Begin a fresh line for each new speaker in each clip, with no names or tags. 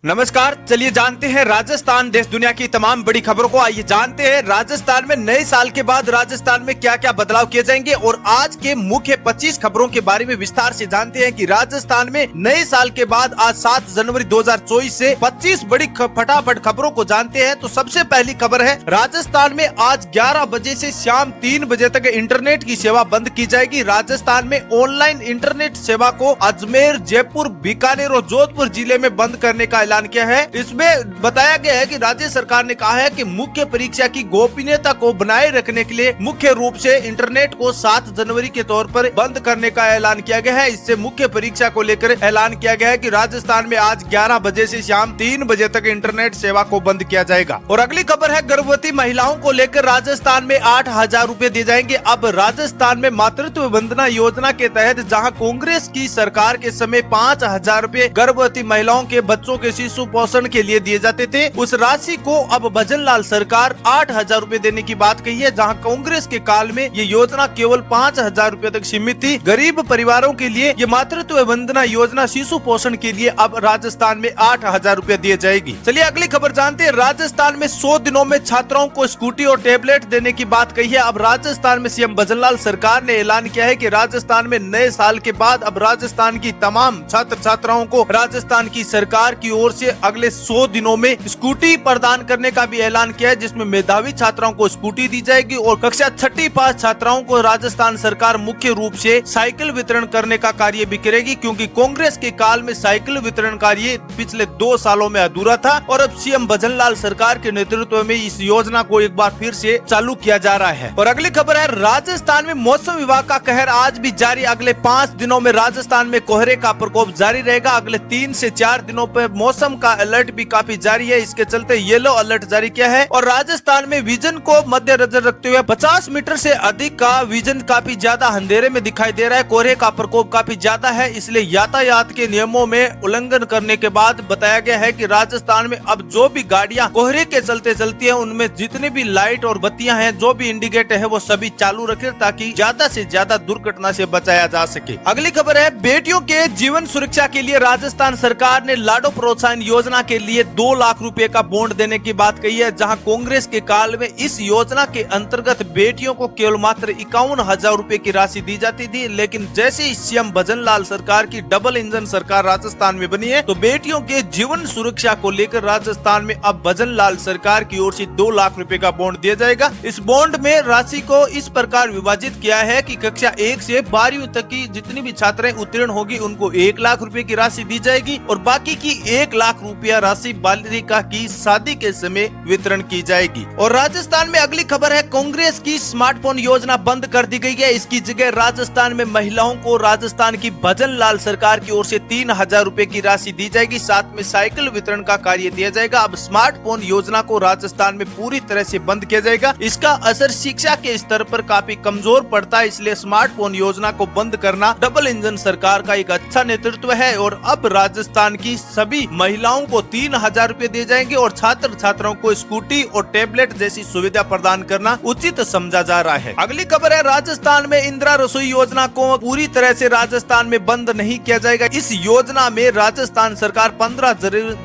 नमस्कार, चलिए जानते हैं राजस्थान देश दुनिया की तमाम बड़ी खबरों को। आइए जानते हैं राजस्थान में नए साल के बाद राजस्थान में क्या क्या बदलाव किए जाएंगे और आज के मुख्य 25 खबरों के बारे में विस्तार से जानते हैं कि राजस्थान में नए साल के बाद आज 7 जनवरी 2024 से 25 बड़ी फटाफट खबरों को जानते हैं। तो सबसे पहली खबर है, राजस्थान में आज 11 बजे से शाम 3 बजे तक इंटरनेट की सेवा बंद की जाएगी। राजस्थान में ऑनलाइन इंटरनेट सेवा को अजमेर, जयपुर, बीकानेर और जोधपुर जिले में बंद करने का ऐलान किया है। इसमें बताया गया है कि राज्य सरकार ने कहा है कि मुख्य परीक्षा की गोपनीयता को बनाए रखने के लिए मुख्य रूप से इंटरनेट को 7 जनवरी के तौर पर बंद करने का ऐलान किया गया है। इससे मुख्य परीक्षा को लेकर ऐलान किया गया है कि राजस्थान में आज 11 बजे से शाम 3 बजे तक इंटरनेट सेवा को बंद किया जाएगा। और अगली खबर है, गर्भवती महिलाओं को लेकर राजस्थान में 8,000 रूपए दिए जाएंगे। अब राजस्थान में मातृत्व वंदना योजना के तहत जहाँ कांग्रेस की सरकार के समय 5,000 रूपए गर्भवती महिलाओं के बच्चों के शिशु पोषण के लिए दिए जाते थे, उस राशि को अब भजन लाल सरकार 8,000 रूपए देने की बात कही है। जहां कांग्रेस के काल में ये योजना केवल 5,000 रूपए तक सीमित थी। गरीब परिवारों के लिए ये मातृत्व वंदना योजना शिशु पोषण के लिए अब राजस्थान में 8,000 रूपए दिए जाएगी। चलिए अगली खबर जानते हैं, राजस्थान में 100 दिनों में छात्राओं को स्कूटी और टैबलेट देने की बात कही है। अब राजस्थान में सीएम भजन लाल सरकार ने ऐलान किया है कि राजस्थान में नए साल के बाद अब राजस्थान की तमाम छात्र छात्राओं को राजस्थान की सरकार की ओर से अगले 100 दिनों में स्कूटी प्रदान करने का भी ऐलान किया है, जिसमें मेधावी छात्राओं को स्कूटी दी जाएगी और कक्षा 6ठी पास छात्राओं को राजस्थान सरकार मुख्य रूप से साइकिल वितरण करने का कार्य भी करेगी, क्योंकि कांग्रेस के काल में साइकिल वितरण कार्य पिछले 2 सालों में अधूरा था और अब सीएम भजन लाल सरकार के नेतृत्व में इस योजना को एक बार फिर से चालू किया जा रहा है। और अगली खबर है, राजस्थान में मौसम विभाग का कहर आज भी जारी। अगले 5 दिनों में राजस्थान में कोहरे का प्रकोप जारी रहेगा। अगले 3 से 4 दिनों पर मौसम का अलर्ट भी काफी जारी है। इसके चलते येलो अलर्ट जारी किया है और राजस्थान में विजन को मद्देनजर रखते हुए 50 मीटर से अधिक का विजन काफी ज्यादा अंधेरे में दिखाई दे रहा है। कोहरे का प्रकोप काफी ज्यादा है, इसलिए यातायात के नियमों में उल्लंघन करने के बाद बताया गया है कि राजस्थान में अब जो भी गाड़ियां कोहरे के चलते चलती है, उनमें जितनी भी लाइट और बत्तियां हैं, जो भी इंडिकेटर है, वो सभी चालू रखे ताकि ज्यादा से ज्यादा दुर्घटना से बचाया जा सके। अगली खबर है, बेटियों के जीवन सुरक्षा के लिए राजस्थान सरकार ने लाडो प्रोत्साहन योजना के लिए 2 लाख रुपए का बॉन्ड देने की बात कही है। जहां कांग्रेस के काल में इस योजना के अंतर्गत बेटियों को केवल मात्र 51,000 रूपए की राशि दी जाती थी, लेकिन जैसे ही सीएम भजन लाल सरकार की डबल इंजन सरकार राजस्थान में बनी है, तो बेटियों के जीवन सुरक्षा को लेकर राजस्थान में अब भजन लाल सरकार की ओर से 2 लाख रुपए का बॉन्ड दिया जाएगा। इस बॉन्ड में राशि को इस प्रकार विभाजित किया है कि कक्षा 1 से 12वीं तक की जितनी भी छात्राएं उत्तीर्ण होगी, उनको 1 लाख रुपए की राशि दी जाएगी और बाकी की 1 लाख रुपया राशि बालिका की शादी के समय वितरण की जाएगी। और राजस्थान में अगली खबर है, कांग्रेस की स्मार्टफोन योजना बंद कर दी गई है। इसकी जगह राजस्थान में महिलाओं को राजस्थान की भजन लाल सरकार की ओर से 3,000 रूपए की राशि दी जाएगी। साथ में साइकिल वितरण का कार्य दिया जाएगा। अब स्मार्टफोन योजना को राजस्थान में पूरी तरह से बंद किया जाएगा। इसका असर शिक्षा के स्तर पर काफी कमजोर पड़ता है, इसलिए स्मार्टफोन योजना को बंद करना डबल इंजन सरकार का एक अच्छा नेतृत्व है। और अब राजस्थान की सभी महिलाओं को 3,000 रूपए दिए जाएंगे और छात्र छात्राओं को स्कूटी और टैबलेट जैसी सुविधा प्रदान करना उचित समझा जा रहा है। अगली खबर है, राजस्थान में इंदिरा रसोई योजना को पूरी तरह से राजस्थान में बंद नहीं किया जाएगा। इस योजना में राजस्थान सरकार 15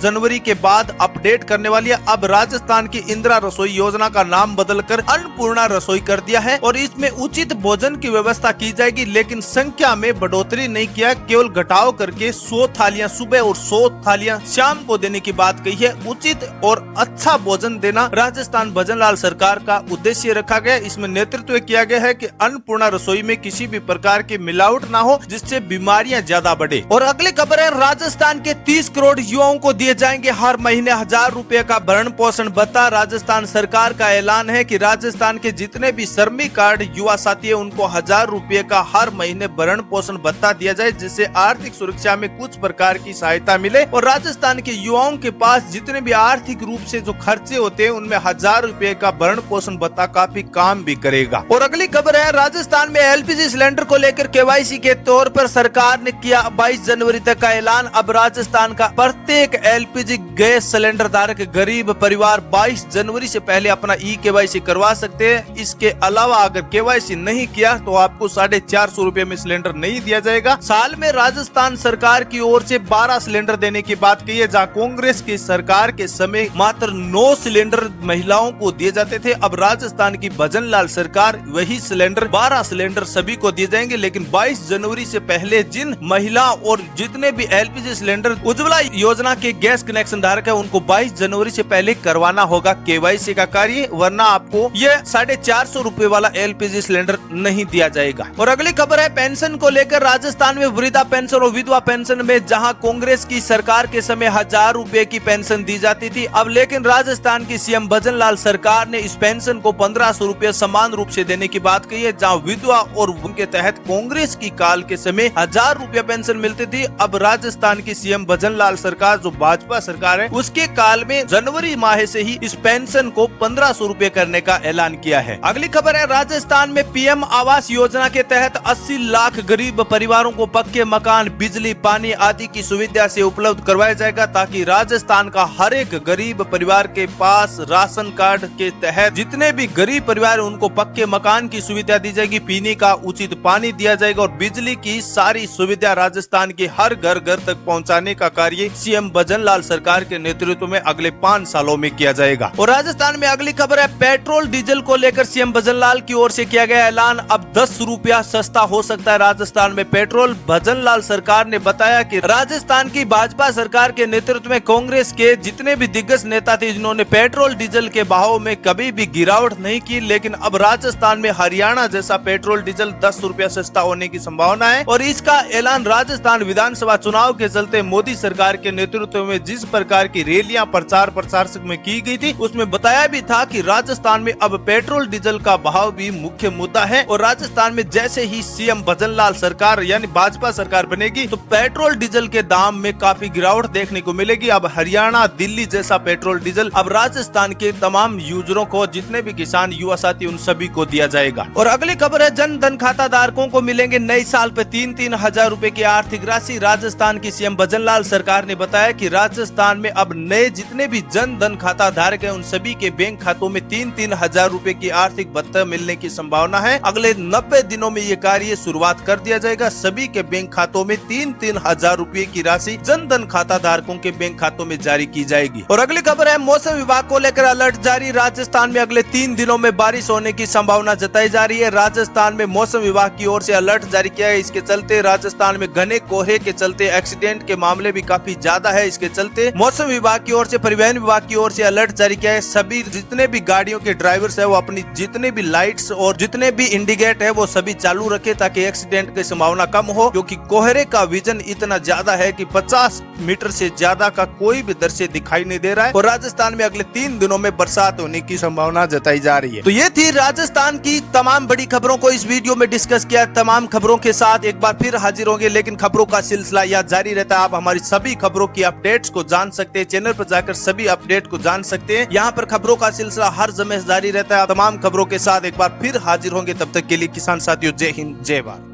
जनवरी के बाद अपडेट करने वाली है। अब राजस्थान की इंदिरा रसोई योजना का नाम बदलकर अन्नपूर्णा रसोई कर दिया है और इसमें उचित भोजन की व्यवस्था की जाएगी, लेकिन संख्या में बढ़ोतरी नहीं किया, केवल घटाव करके 100 थालियां सुबह और 100 थालियां शाम को देने की बात कही है। उचित और अच्छा भोजन देना राजस्थान भजन लाल सरकार का उद्देश्य रखा गया। इसमें नेतृत्व किया गया है कि अन्नपूर्णा रसोई में किसी भी प्रकार की मिलावट ना हो, जिससे बीमारियां ज्यादा बढ़े। और अगली खबर है, राजस्थान के 30 करोड़ युवाओं को दिए जाएंगे हर महीने 1,000 रूपए का भरण पोषण भत्ता। राजस्थान सरकार का ऐलान है कि राजस्थान के जितने भी श्रमिक कार्ड युवा साथी है, उनको 1,000 रूपए का हर महीने भरण पोषण भत्ता दिया जाए, जिससे आर्थिक सुरक्षा में कुछ प्रकार की सहायता मिले और राजस्थान के युवाओं के पास जितने भी आर्थिक रूप से जो खर्चे होते हैं, उनमें 1,000 रूपए का भरण पोषण भत्ता काफी काम भी करेगा। और अगली खबर है, राजस्थान में एलपीजी सिलेंडर को लेकर केवाईसी के तौर पर सरकार ने किया 22 जनवरी तक का ऐलान। अब राजस्थान का प्रत्येक एलपीजी गैस सिलेंडर धारक गरीब परिवार 22 जनवरी से पहले अपना केवाईसी करवा सकते हैं। इसके अलावा अगर केवाईसी नहीं किया तो आपको 450 रूपए में सिलेंडर नहीं दिया जाएगा। साल में राजस्थान सरकार की ओर से 12 सिलेंडर देने की बात की है, जहां कांग्रेस की सरकार के समय मात्र 9 सिलेंडर महिलाओं को दिए जाते थे, अब राजस्थान की भजन लाल सरकार वही सिलेंडर 12 सिलेंडर सभी को दिए जाएंगे। लेकिन 22 जनवरी से पहले जिन महिला और जितने भी एलपीजी सिलेंडर उज्ज्वला योजना के गैस कनेक्शन धारक है उनको 22 जनवरी से पहले करवाना होगा केवाईसी का कार्य, वरना आपको ये 450 रुपए वाला एलपीजी सिलेंडर नहीं दिया जाएगा। और अगली खबर है पेंशन को लेकर। राजस्थान में वृद्धा पेंशन और विधवा पेंशन में जहां कांग्रेस की सरकार के समय 1000 रुपए की पेंशन दी जाती थी, अब लेकिन राजस्थान की सीएम भजन लाल सरकार ने इस पेंशन को 1500 रुपए समान रूप से देने की बात कही है। जहां विधवा और उनके तहत कांग्रेस की काल के समय 1000 रुपया पेंशन मिलती थी, अब राजस्थान की सीएम भजन लाल सरकार जो भाजपा सरकार है उसके काल में जनवरी माह से ही इस पेंशन को 1500 रुपए करने का ऐलान किया है। अगली खबर है राजस्थान में पीएम आवास योजना के तहत 80 लाख गरीब परिवारों को पक्के मकान, बिजली, पानी आदि की सुविधा से उपलब्ध करवाया जाएगा, ताकि राजस्थान का हर एक गरीब परिवार के पास राशन कार्ड के तहत जितने भी गरीब परिवार है उनको पक्के मकान की सुविधा दी जाएगी, पीने का उचित पानी दिया जाएगा और बिजली की सारी सुविधा राजस्थान के हर घर घर तक पहुंचाने का कार्य सीएम भजन लाल सरकार के नेतृत्व में अगले 5 सालों में किया जाएगा। और राजस्थान में अगली खबर है पेट्रोल डीजल को लेकर सीएम भजन लाल की ओर से किया गया ऐलान, अब 10 रुपया सस्ता हो सकता है राजस्थान में पेट्रोल। भजन लाल सरकार ने बताया कि राजस्थान की भाजपा सरकार के नेतृत्व में कांग्रेस के जितने भी दिग्गज नेता थे जिन्होंने पेट्रोल डीजल के भाव में कभी भी गिरावट नहीं की, लेकिन अब राजस्थान में हरियाणा जैसा पेट्रोल डीजल 10 रुपया सस्ता होने की संभावना है। और इसका ऐलान राजस्थान विधानसभा चुनाव के चलते मोदी सरकार के नेतृत्व में जिस प्रकार की रैलियां प्रचार प्रसार में की गई थी उसमें बताया भी था कि राजस्थान में अब पेट्रोल डीजल का भाव भी मुख्य मुद्दा है। और राजस्थान में जैसे ही सीएम भजन लाल सरकार यानी भाजपा सरकार बनेगी तो पेट्रोल डीजल के दाम में काफी गिरावट देखने को मिलेगी। अब हरियाणा, दिल्ली जैसा पेट्रोल डीजल अब राजस्थान के तमाम यूजरों को, जितने भी किसान, युवा साथी, उन सभी को दिया जाएगा। और अगली खबर है जन धन खाता धारकों को मिलेंगे नए साल पे 3-3 हजार रुपए की आर्थिक राशि। राजस्थान की सीएम भजन लाल सरकार ने बताया कि राजस्थान में अब नए जितने भी जन धन खाता धारक है उन सभी के बैंक खातों में 3-3 हजार रुपए की आर्थिक भत्ता मिलने की संभावना है। अगले 90 दिनों में ये कार्य शुरुआत कर दिया जाएगा। सभी के बैंक खातों में 3-3 हजार रुपए की राशि जन धन खाता धारकों के बैंक खातों में जारी की जाएगी। और अगली खबर है मौसम विभाग को लेकर अलर्ट जारी। राजस्थान में अगले 3 दिनों में बारिश होने की संभावना जताई जा रही है। राजस्थान में मौसम विभाग की ओर से अलर्ट जारी किया है। इसके चलते राजस्थान में घने कोहरे के चलते एक्सीडेंट के मामले भी काफी ज्यादा है। इसके चलते मौसम विभाग की ओर से, परिवहन विभाग की ओर से अलर्ट जारी किया है। सभी जितने भी गाड़ियों के ड्राइवर्स है वो अपनी जितने भी लाइट्स और जितने भी इंडिकेट है वो सभी चालू रखे ताकि एक्सीडेंट की संभावना कम हो, क्योंकि कोहरे का विजन इतना ज्यादा है कि 50 मीटर से ज्यादा का कोई भी दृश्य दिखाई नहीं दे रहा है। और राजस्थान में अगले 3 दिनों में बरसात होने की संभावना जताई जा रही है। तो ये थी राजस्थान की तमाम बड़ी खबरों को इस वीडियो में डिस्कस किया। तमाम खबरों के साथ एक बार फिर हाजिर होंगे, लेकिन खबरों का सिलसिला यह जारी रहता है। आप हमारी सभी खबरों की अपडेट्स को जान सकते हैं, चैनल पर जाकर सभी अपडेट को जान सकते हैं। यहाँ पर खबरों का सिलसिला हर समय जारी रहता है। तमाम खबरों के साथ एक बार फिर हाजिर होंगे, तब तक के लिए किसान साथियों जय हिंद जय भारत।